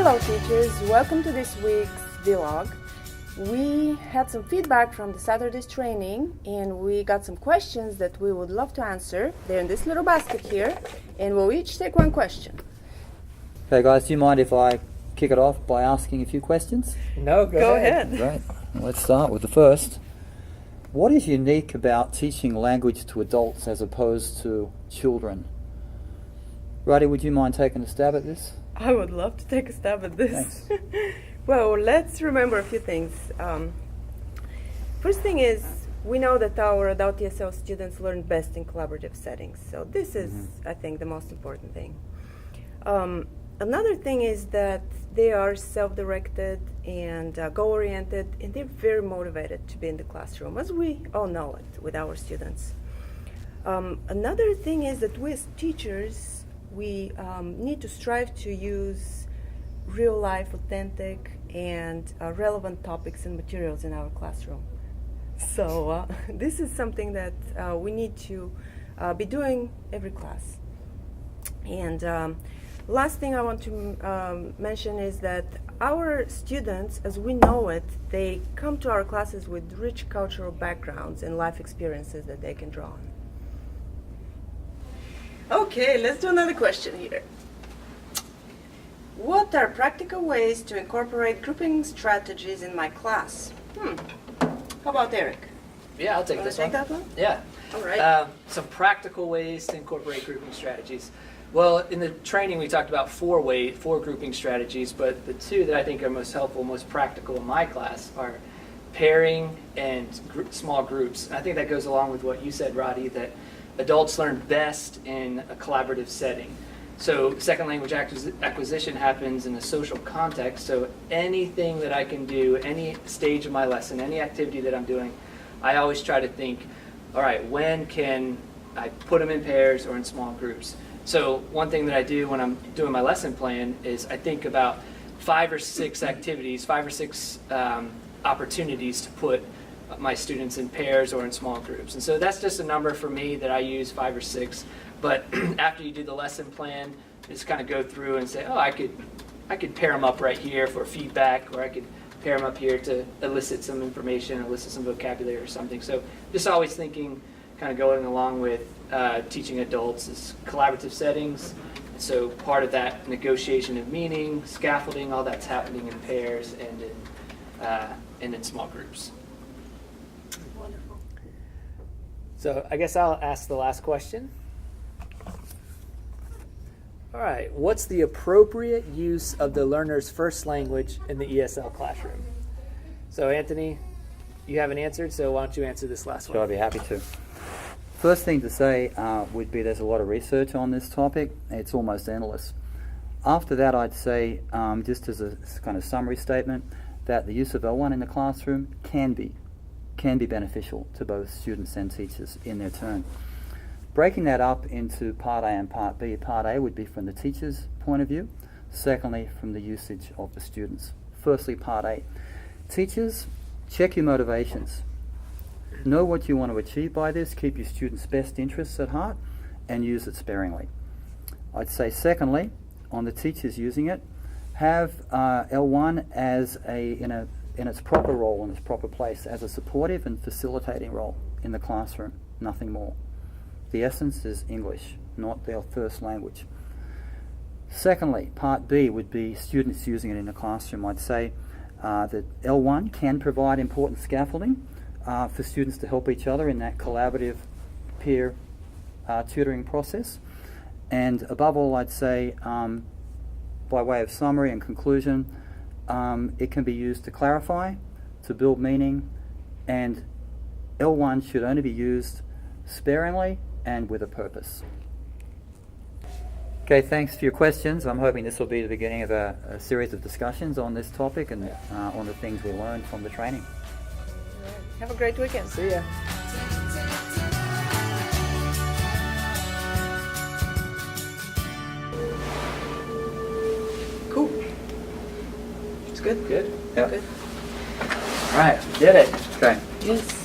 Hello teachers, welcome to this week's vlog. We had some feedback from the Saturday's training and we got some questions that we would love to answer. They're in this little basket here and we'll each take one question. Okay guys, do you mind if I kick it off by asking a few questions? No, go ahead. Great. Let's start with the first. What is unique about teaching language to adults as opposed to children? Roddy, would you mind taking a stab at this? I would love to take a stab at this. Thanks. Well, let's remember a few things. First thing is, we know that our adult ESL students learn best in collaborative settings. So this is, I think, the most important thing. Another thing is that they are self-directed and goal-oriented, and they're very motivated to be in the classroom, as we all know it with our students. Another thing is that we as teachers, we need to strive to use real-life, authentic, and relevant topics and materials in our classroom. So this is something that we need to be doing every class. And last thing I want to mention is that our students, as we know it, they come to our classes with rich cultural backgrounds and life experiences that they can draw on. Okay, let's do another question here. What are practical ways to incorporate grouping strategies in my class? How about Eric? Yeah, I'll take Wanna this take one. that one? Yeah. All right. Some practical ways to incorporate grouping strategies. Well, in the training we talked about four grouping strategies, but the two that I think are most helpful, most practical in my class are pairing and small groups. And I think that goes along with what you said, Roddy, that adults learn best in a collaborative setting. So second language acquisition happens in a social context, so anything that I can do, any stage of my lesson, any activity that I'm doing, I always try to think, all right, when can I put them in pairs or in small groups? So one thing that I do when I'm doing my lesson plan is I think about 5 or 6 activities, 5 or 6 opportunities to put my students in pairs or in small groups. And so that's just a number for me that I use, 5 or 6. But after you do the lesson plan, just kind of go through and say, oh, I could pair them up right here for feedback, or I could pair them up here to elicit some information, elicit some vocabulary or something. So just always thinking, kind of going along with teaching adults is collaborative settings. And so part of that negotiation of meaning, scaffolding, all that's happening in pairs and in small groups. Wonderful. So I guess I'll ask the last question. All right, what's the appropriate use of the learner's first language in the ESL classroom? So Anthony, you haven't answered, so why don't you answer this last one? Sure, I'd be happy to. First thing to say would be there's a lot of research on this topic. It's almost endless. After that, I'd say, just as a kind of summary statement, that the use of L1 in the classroom can be beneficial to both students and teachers in their turn. Breaking that up into Part A and Part B, Part A would be from the teacher's point of view. Secondly, from the usage of the students. Firstly, Part A. Teachers, check your motivations. Know what you want to achieve by this, keep your students' best interests at heart, and use it sparingly. I'd say secondly, on the teachers using it, have L1 as in its proper role, in its proper place, as a supportive and facilitating role in the classroom, nothing more. The essence is English, not their first language. Secondly, Part B would be students using it in the classroom. I'd say that L1 can provide important scaffolding for students to help each other in that collaborative peer tutoring process. And above all, I'd say, by way of summary and conclusion, it can be used to clarify, to build meaning, and L1 should only be used sparingly and with a purpose. Okay, thanks for your questions. I'm hoping this will be the beginning of a series of discussions on this topic and on the things we learned from the training. All right. Have a great weekend. See ya. Cool. It's good. Good. Yep. Good. All right, we did it. Okay. Yes.